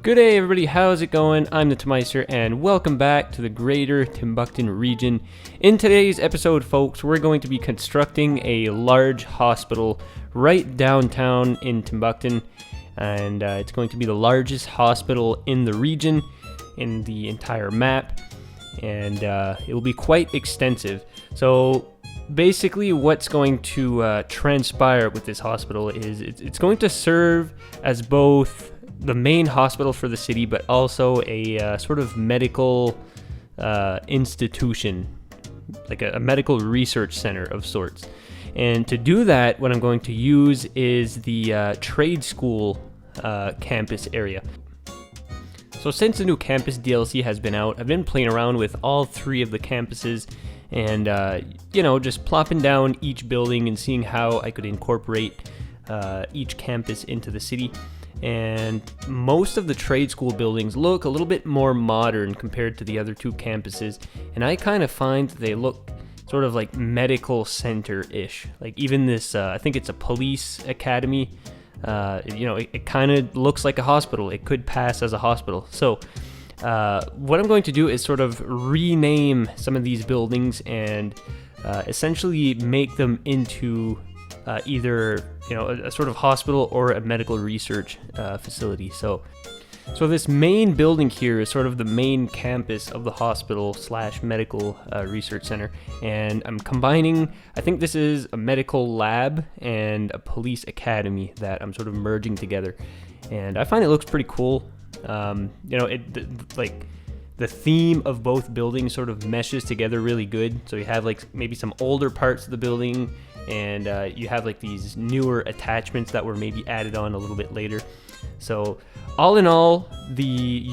Good day everybody, how's it going? I'm the Tmeister and welcome back to the greater Timbukton region. In today's episode, folks, we're going to be constructing a large hospital right downtown in Timbukton, and it's going to be the largest hospital in the region, in the entire map, and it will be quite extensive. So basically what's going to transpire with this hospital is it's going to serve as both the main hospital for the city, but also a sort of medical institution, like a medical research center of sorts. And to do that, what I'm going to use is the trade school campus area. So since the new campus DLC has been out, I've been playing around with all three of the campuses and, just plopping down each building and seeing how I could incorporate each campus into the city. And most of the trade school buildings look a little bit more modern compared to the other two campuses, and I kind of find they look sort of like medical center-ish. Like even this, I think it's a police academy, it kind of looks like a hospital. It could pass as a hospital. So what I'm going to do is sort of rename some of these buildings and essentially make them into either a sort of hospital or a medical research facility. So this main building here is sort of the main campus of the hospital / medical research center, and I'm combining, I think this is a medical lab and a police academy that I'm sort of merging together, and I find it looks pretty cool. Like the theme of both buildings sort of meshes together really good. So you have like maybe some older parts of the building, and you have like these newer attachments that were maybe added on a little bit later. So all in all, the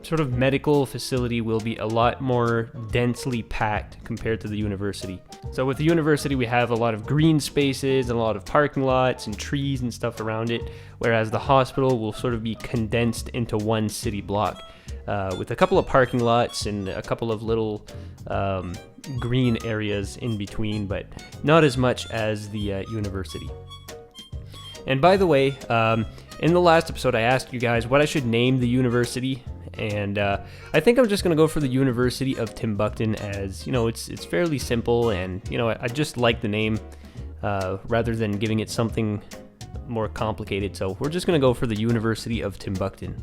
sort of medical facility will be a lot more densely packed compared to the university. So with the university, we have a lot of green spaces and a lot of parking lots and trees and stuff around it, whereas the hospital will sort of be condensed into one city block with a couple of parking lots and a couple of little green areas in between, but not as much as the university. And by the way, in the last episode, I asked you guys what I should name the university, and I think I'm just going to go for the University of Timbukton, as, it's fairly simple, and, I just like the name rather than giving it something more complicated, so we're just going to go for the University of Timbukton.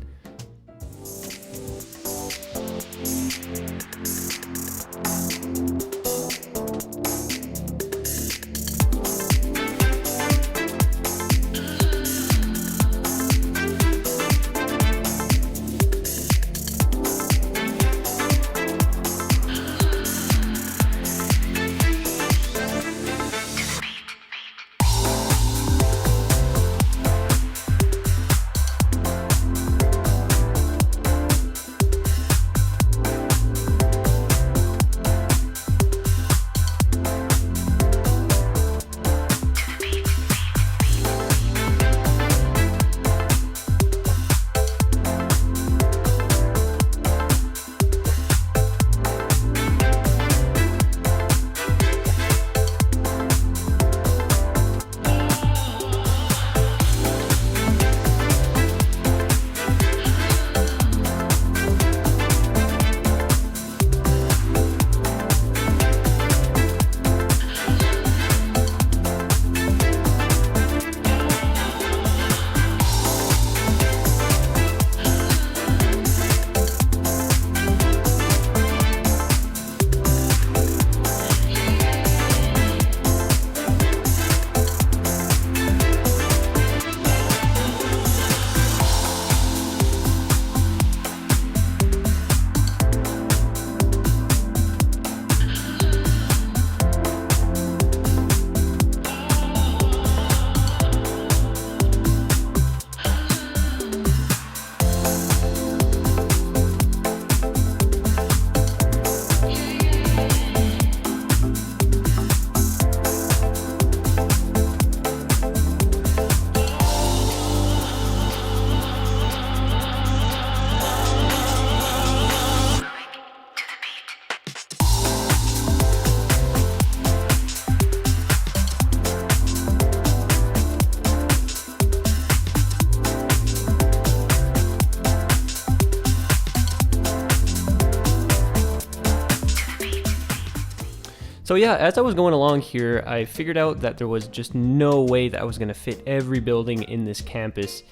So yeah, as I was going along here, I figured out that there was just no way that I was going to fit every building in this campus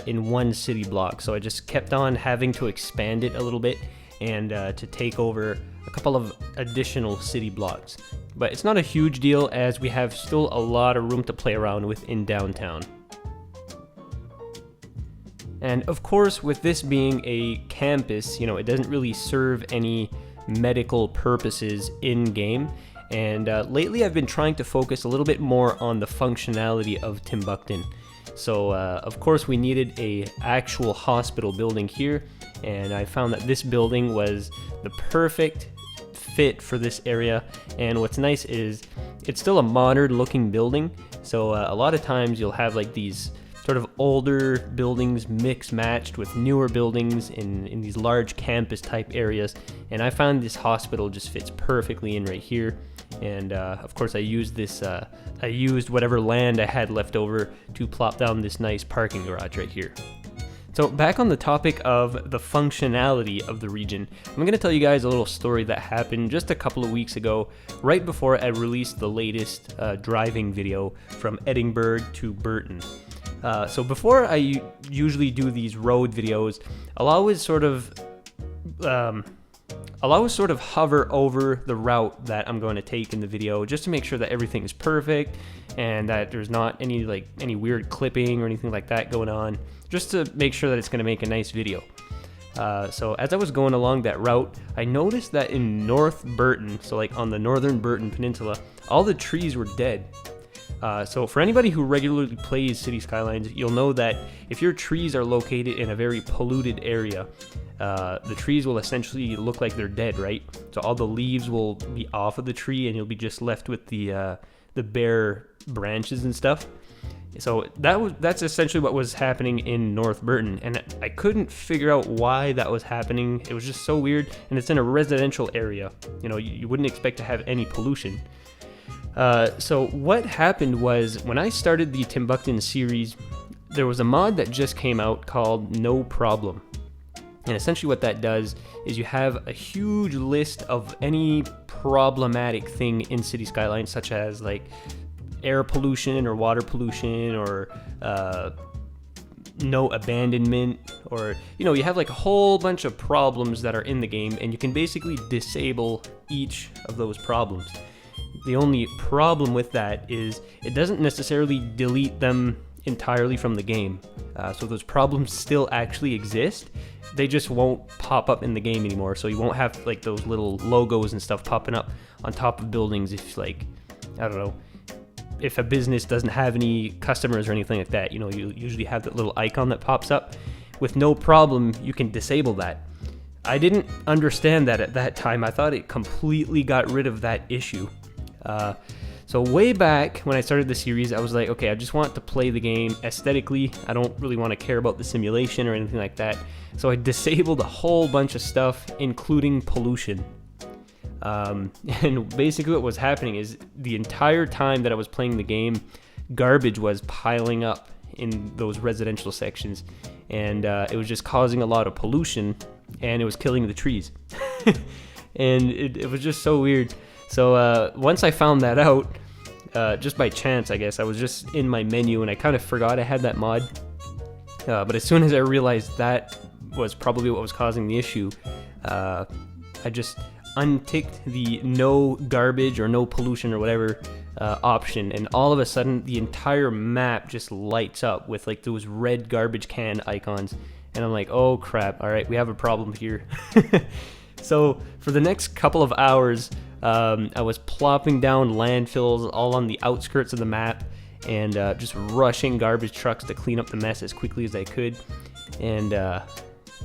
in one city block. So I just kept on having to expand it a little bit and to take over a couple of additional city blocks. But it's not a huge deal, as we have still a lot of room to play around with in downtown. And of course, with this being a campus, you know, it doesn't really serve any medical purposes in game. And lately I've been trying to focus a little bit more on the functionality of Timbukton. So of course we needed a actual hospital building here, and I found that this building was the perfect fit for this area. And what's nice is it's still a modern looking building, so a lot of times you'll have like these sort of older buildings mixed matched with newer buildings in these large campus type areas, and I found this hospital just fits perfectly in right here. And of course I used this I used whatever land I had left over to plop down this nice parking garage right here. So back on the topic of the functionality of the region, I'm going to tell you guys a little story that happened just a couple of weeks ago, right before I released the latest driving video from Edinburgh to Burton. So before I usually do these road videos, I'll always sort of hover over the route that I'm going to take in the video, just to make sure that everything is perfect and that there's not any weird clipping or anything like that going on, just to make sure that it's going to make a nice video. So as I was going along that route, I noticed that in North Burton, so like on the northern Burton Peninsula, all the trees were dead. So for anybody who regularly plays City Skylines, you'll know that if your trees are located in a very polluted area, the trees will essentially look like they're dead, right? So all the leaves will be off of the tree, and you'll be just left with the bare branches and stuff. So that's essentially what was happening in North Burton, and I couldn't figure out why that was happening. It was just so weird, and it's in a residential area. You know, you wouldn't expect to have any pollution. So what happened was, when I started the Timbukton series, there was a mod that just came out called No Problem. And essentially what that does is you have a huge list of any problematic thing in City Skylines, such as like air pollution or water pollution, or no abandonment, or, you know, you have like a whole bunch of problems that are in the game, and you can basically disable each of those problems. The only problem with that is it doesn't necessarily delete them entirely from the game. So those problems still actually exist. They just won't pop up in the game anymore. So you won't have like those little logos and stuff popping up on top of buildings if, like, I don't know, if a business doesn't have any customers or anything like that. You know, you usually have that little icon that pops up. With No Problem, you can disable that. I didn't understand that at that time. I thought it completely got rid of that issue. So way back when I started the series, I was like, okay, I just want to play the game aesthetically. I don't really want to care about the simulation or anything like that. So I disabled a whole bunch of stuff, including pollution. And basically what was happening is, the entire time that I was playing the game, garbage was piling up in those residential sections, and it was just causing a lot of pollution, and it was killing the trees. And it was just so weird. So once I found that out, just by chance, I guess, I was just in my menu and I kind of forgot I had that mod. But as soon as I realized that was probably what was causing the issue, I just unticked the no garbage or no pollution or whatever option, and all of a sudden the entire map just lights up with like those red garbage can icons, and I'm like, oh crap, all right, we have a problem here. So for the next couple of hours, I was plopping down landfills all on the outskirts of the map, and just rushing garbage trucks to clean up the mess as quickly as I could. And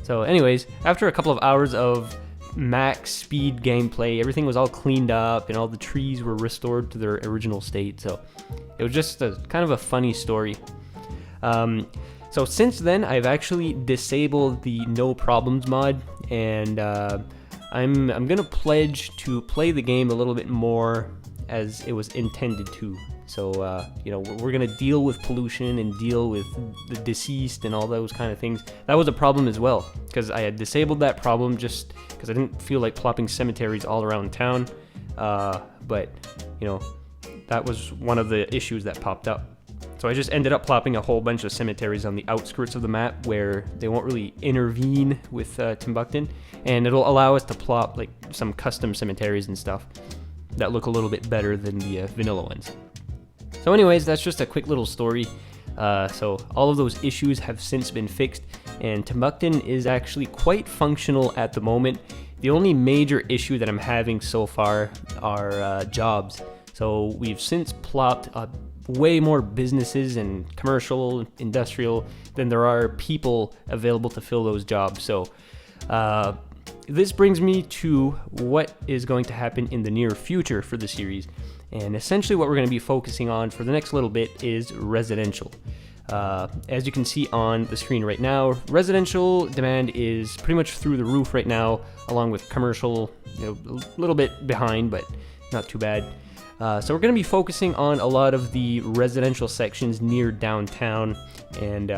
so anyways, after a couple of hours of max speed gameplay, everything was all cleaned up and all the trees were restored to their original state. So it was just a kind of a funny story. So since then, I've actually disabled the No Problems mod, and I'm gonna pledge to play the game a little bit more as it was intended to. So, you know, we're going to deal with pollution and deal with the deceased and all those kind of things. That was a problem as well, because I had disabled that problem just because I didn't feel like plopping cemeteries all around town. But, you know, that was one of the issues that popped up. So I just ended up plopping a whole bunch of cemeteries on the outskirts of the map where they won't really intervene with Timbukton, and it'll allow us to plop like some custom cemeteries and stuff that look a little bit better than the vanilla ones. So anyways, that's just a quick little story. So all of those issues have since been fixed, and Timbukton is actually quite functional at the moment. The only major issue that I'm having so far are jobs. So we've since plopped way more businesses and commercial, industrial than there are people available to fill those jobs. So this brings me to what is going to happen in the near future for the series. And essentially what we're going to be focusing on for the next little bit is residential. As you can see on the screen right now, residential demand is pretty much through the roof right now, along with commercial, you know, a little bit behind, but not too bad. So we're going to be focusing on a lot of the residential sections near downtown, and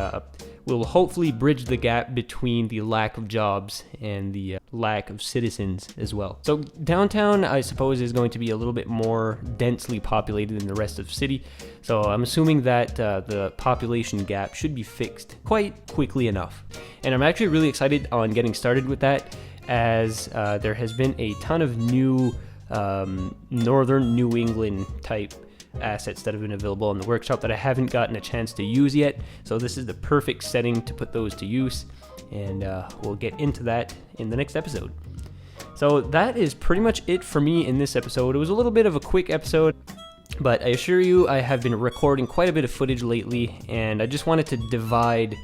we'll hopefully bridge the gap between the lack of jobs and the lack of citizens as well. So downtown, I suppose, is going to be a little bit more densely populated than the rest of the city. So I'm assuming that the population gap should be fixed quite quickly enough. And I'm actually really excited on getting started with that, as there has been a ton of new northern New England type assets that have been available in the workshop that I haven't gotten a chance to use yet. So this is the perfect setting to put those to use, and we'll get into that in the next episode. So that is pretty much it for me in this episode. It was a little bit of a quick episode, but I assure you I have been recording quite a bit of footage lately, and I just wanted to divide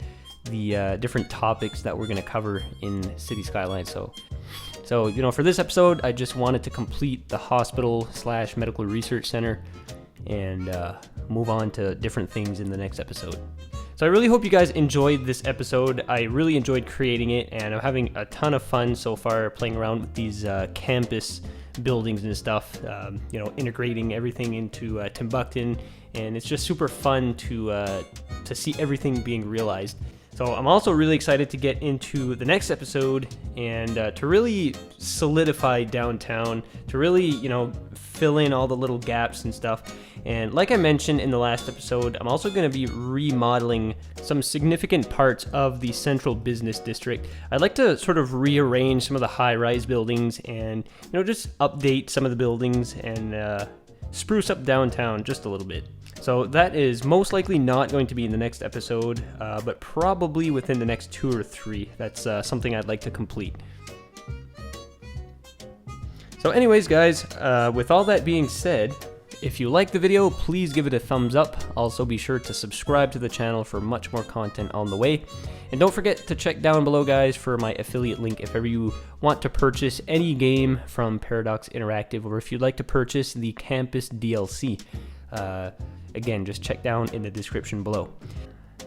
the different topics that we're going to cover in City Skylines. So, you know, for this episode, I just wanted to complete the hospital/medical research center and move on to different things in the next episode. So I really hope you guys enjoyed this episode. I really enjoyed creating it, and I'm having a ton of fun so far playing around with these campus buildings and stuff, you know, integrating everything into Timbukton, and it's just super fun to see everything being realized. So I'm also really excited to get into the next episode and to really solidify downtown, to really, you know, fill in all the little gaps and stuff. And like I mentioned in the last episode, I'm also going to be remodeling some significant parts of the central business district. I'd like to sort of rearrange some of the high-rise buildings and, you know, just update some of the buildings and spruce up downtown just a little bit. So that is most likely not going to be in the next episode, but probably within the next 2 or 3. That's something I'd like to complete. So anyways, guys, with all that being said, if you like the video, please give it a thumbs up. Also be sure to subscribe to the channel for much more content on the way. And don't forget to check down below, guys, for my affiliate link if ever you want to purchase any game from Paradox Interactive, or if you'd like to purchase the Campus DLC. Again, just check down in the description below.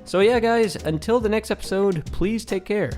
So yeah, guys, until the next episode, please take care.